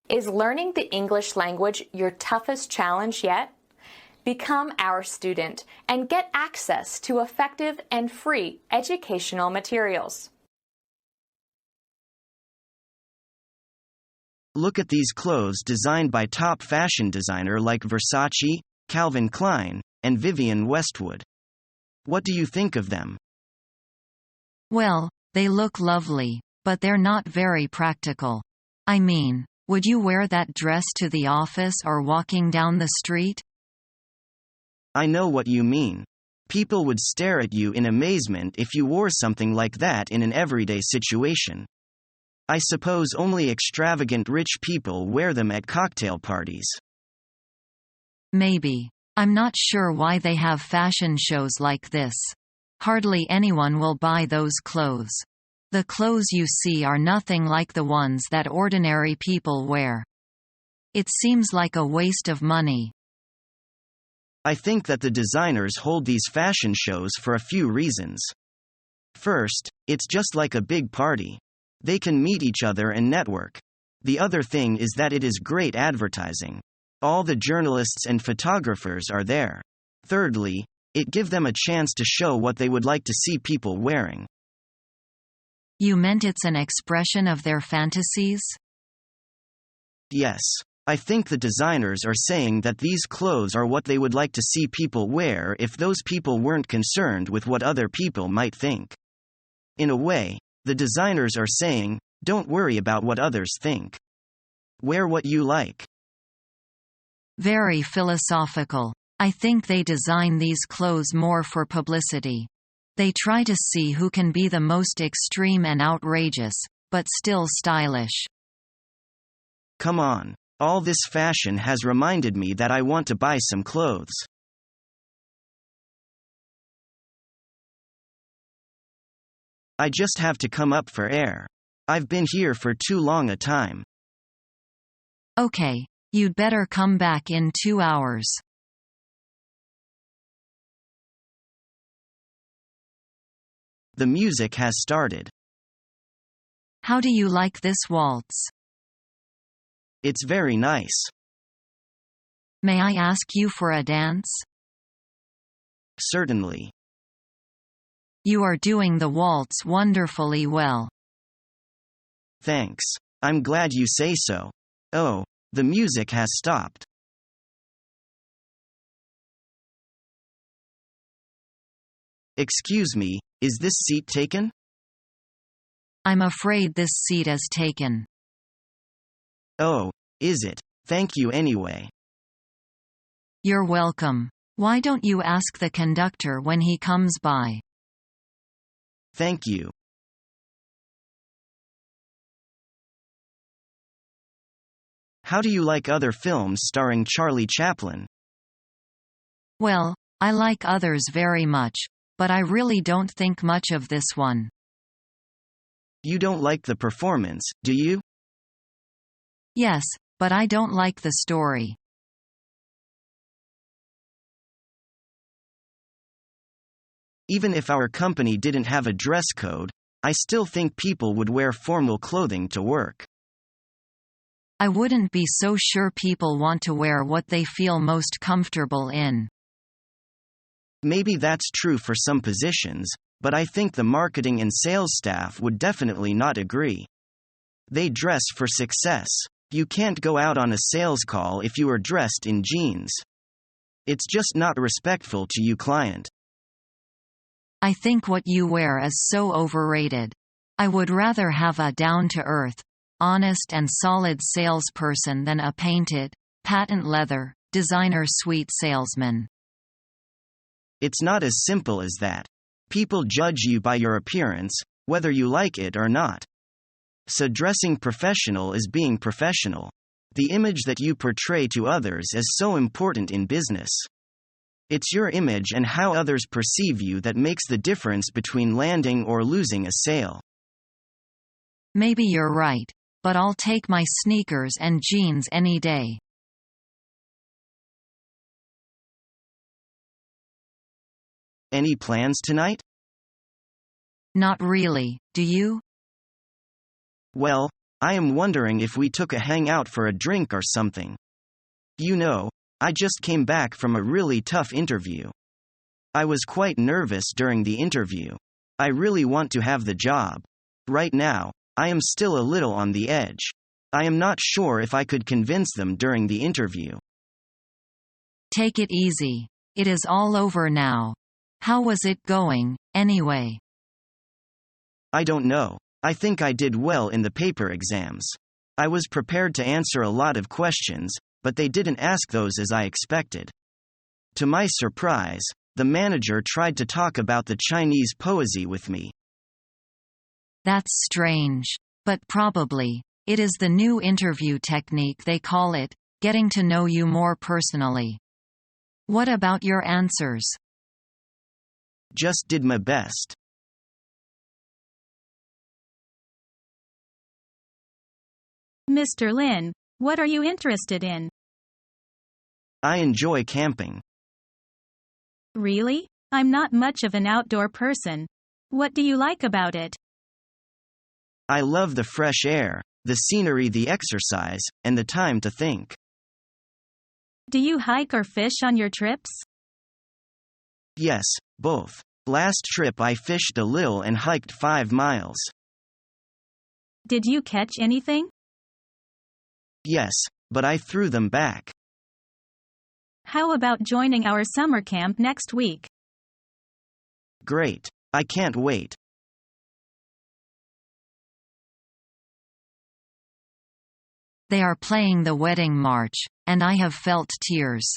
Is learning the English language your toughest challenge yet? Become our student and get access to effective and free educational materials. Look at these clothes designed by top fashion designer like Versace, Calvin Klein, and Vivienne Westwood. What do you think of them? Well, they look lovely, but they're not very practical. I mean, would you wear that dress to the office or walking down the street? I know what you mean. People would stare at you in amazement if you wore something like that in an everyday situation. I suppose only extravagant rich people wear them at cocktail parties. Maybe. I'm not sure why they have fashion shows like this. Hardly anyone will buy those clothes. The clothes you see are nothing like the ones that ordinary people wear. It seems like a waste of money. I think that the designers hold these fashion shows for a few reasons. First, it's just like a big party. They can meet each other and network. The other thing is that it is great advertising. All the journalists and photographers are there. Thirdly, it gives them a chance to show what they would like to see people wearing. You meant it's an expression of their fantasies? Yes. I think the designers are saying that these clothes are what they would like to see people wear if those people weren't concerned with what other people might think. In a way, the designers are saying, don't worry about what others think. Wear what you like. Very philosophical. I think they design these clothes more for publicity. They try to see who can be the most extreme and outrageous, but still stylish. Come on. All this fashion has reminded me that I want to buy some clothes. I just have to come up for air. I've been here for too long a time. Okay, you'd better come back in 2 hours. The music has started. How do you like this waltz? It's very nice. May I ask you for a dance? Certainly. You are doing the waltz wonderfully well. Thanks. I'm glad you say so. Oh, the music has stopped. Excuse me, is this seat taken? I'm afraid this seat is taken. Oh, is it? Thank you anyway. You're welcome. Why don't you ask the conductor when he comes by? Thank you. How do you like other films starring Charlie Chaplin? Well, I like others very much, but I really don't think much of this one. You don't like the performance, do you? Yes, but I don't like the story. Even if our company didn't have a dress code, I still think people would wear formal clothing to work. I wouldn't be so sure people want to wear what they feel most comfortable in. Maybe that's true for some positions, but I think the marketing and sales staff would definitely not agree. They dress for success. You can't go out on a sales call if you are dressed in jeans. It's just not respectful to you, client. I think what you wear is so overrated. I would rather have a down-to-earth, honest and solid salesperson than a painted, patent leather, designer suite salesman. It's not as simple as that. People judge you by your appearance, whether you like it or not. So dressing professional is being professional. The image that you portray to others is so important in business. It's your image and how others perceive you that makes the difference between landing or losing a sale. Maybe you're right, but I'll take my sneakers and jeans any day. Any plans tonight? Not really, do you? Well, I am wondering if we took a hangout for a drink or something. You know, I just came back from a really tough interview. I was quite nervous during the interview. I really want to have the job. Right now, I am still a little on the edge. I am not sure if I could convince them during the interview. Take it easy. It is all over now. How was it going, anyway? I don't know. I think I did well in the paper exams. I was prepared to answer a lot of questions, but they didn't ask those as I expected. To my surprise, the manager tried to talk about the Chinese poesy with me. That's strange. But probably, it is the new interview technique they call it, getting to know you more personally. What about your answers? Just did my best. Mr. Lin, what are you interested in? I enjoy camping. Really? I'm not much of an outdoor person. What do you like about it? I love the fresh air, the scenery, the exercise, and the time to think. Do you hike or fish on your trips? Yes, both. Last trip I fished a little and hiked 5 miles. Did you catch anything? Yes, but I threw them back. How about joining our summer camp next week? Great. I can't wait. They are playing the wedding march, and I have felt tears.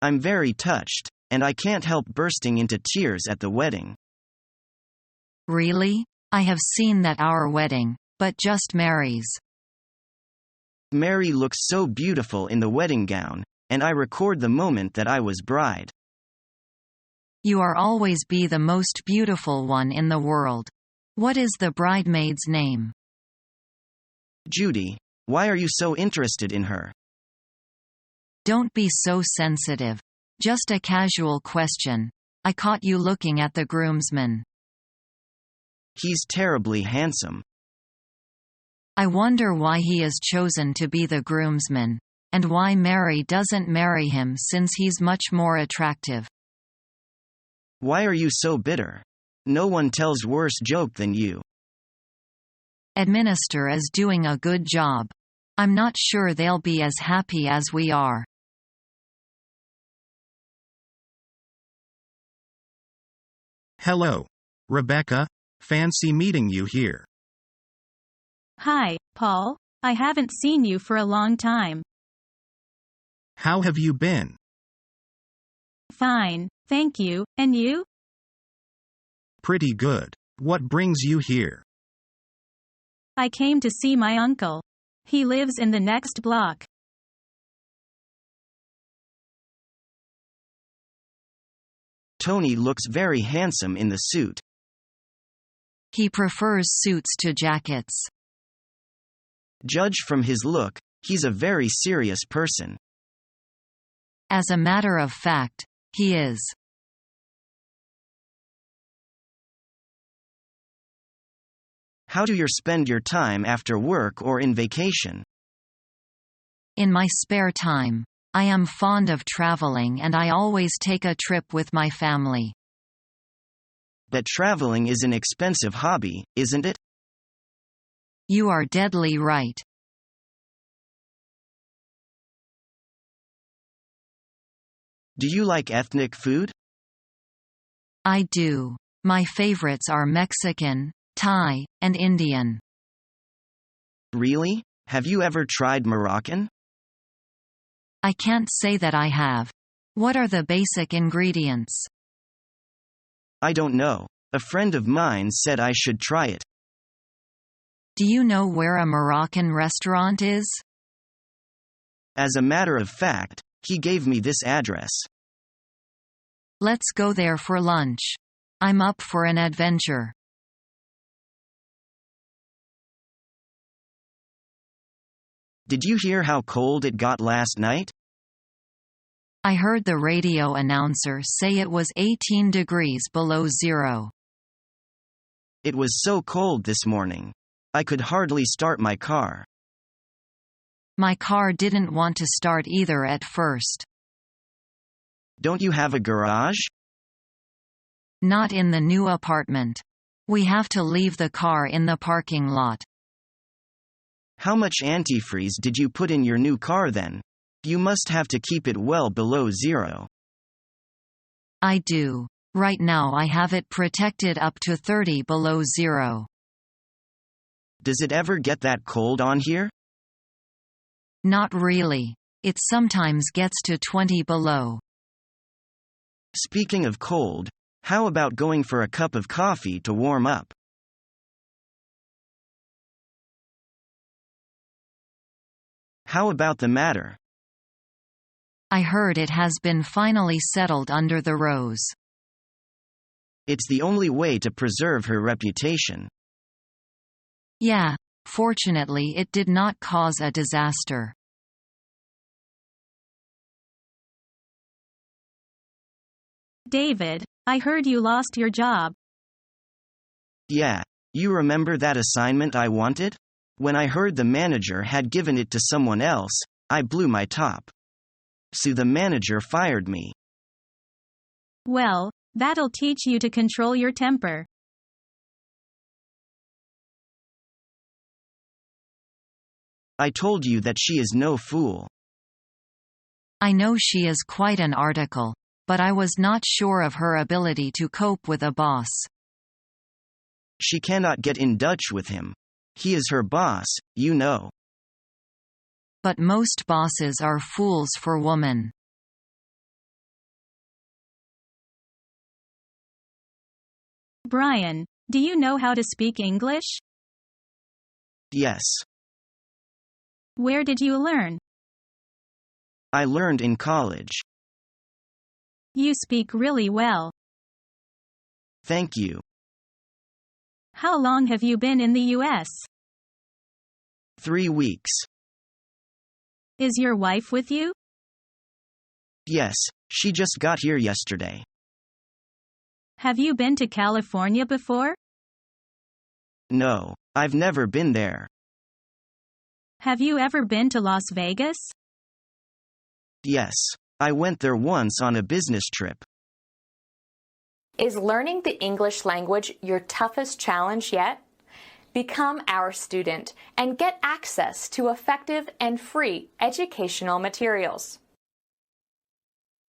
I'm very touched, and I can't help bursting into tears at the wedding. Really? I have seen that our wedding, but just Mary's. Mary looks so beautiful in the wedding gown, and I record the moment that I was bride. You are always be the most beautiful one in the world. What is the bridemaid's name? Judy, why are you so interested in her? Don't be so sensitive. Just a casual question. I caught you looking at the groomsman. He's terribly handsome. I wonder why he is chosen to be the groomsman, and why Mary doesn't marry him since he's much more attractive. Why are you so bitter? No one tells worse joke than you. Administrator is doing a good job. I'm not sure they'll be as happy as we are. Hello, Rebecca. Fancy meeting you here. Hi, Paul. I haven't seen you for a long time. How have you been? Fine, thank you. And you? Pretty good. What brings you here? I came to see my uncle. He lives in the next block. Tony looks very handsome in the suit. He prefers suits to jackets. Judge from his look, he's a very serious person. As a matter of fact, he is. How do you spend your time after work or in vacation? In my spare time, I am fond of traveling and I always take a trip with my family. But traveling is an expensive hobby, isn't it? You are deadly right. Do you like ethnic food? I do. My favorites are Mexican, Thai, and Indian. Really? Have you ever tried Moroccan? I can't say that I have. What are the basic ingredients? I don't know. A friend of mine said I should try it. Do you know where a Moroccan restaurant is? As a matter of fact, he gave me this address. Let's go there for lunch. I'm up for an adventure. Did you hear how cold it got last night? I heard the radio announcer say it was 18 degrees below zero. It was so cold this morning. I could hardly start my car. My car didn't want to start either at first. Don't you have a garage? Not in the new apartment. We have to leave the car in the parking lot. How much antifreeze did you put in your new car then? You must have to keep it well below zero. I do. Right now I have it protected up to 30 below zero. Does it ever get that cold on here? Not really. It sometimes gets to 20 below. Speaking of cold, how about going for a cup of coffee to warm up? How about the matter? I heard it has been finally settled under the rose. It's the only way to preserve her reputation. Yeah, fortunately it did not cause a disaster. David, I heard you lost your job. Yeah, you remember that assignment I wanted? When I heard the manager had given it to someone else, I blew my top. So the manager fired me. Well, that'll teach you to control your temper. I told you that she is no fool. I know she is quite an article, but I was not sure of her ability to cope with a boss. She cannot get in Dutch with him. He is her boss, you know. But most bosses are fools for women. Brian, do you know how to speak English? Yes. Where did you learn? I learned in college. You speak really well. Thank you. How long have you been in the US? 3 weeks. Is your wife with you? Yes, she just got here yesterday. Have you been to California before? No, I've never been there. Have you ever been to Las Vegas? Yes, I went there once on a business trip. Is learning the English language your toughest challenge yet? Become our student and get access to effective and free educational materials.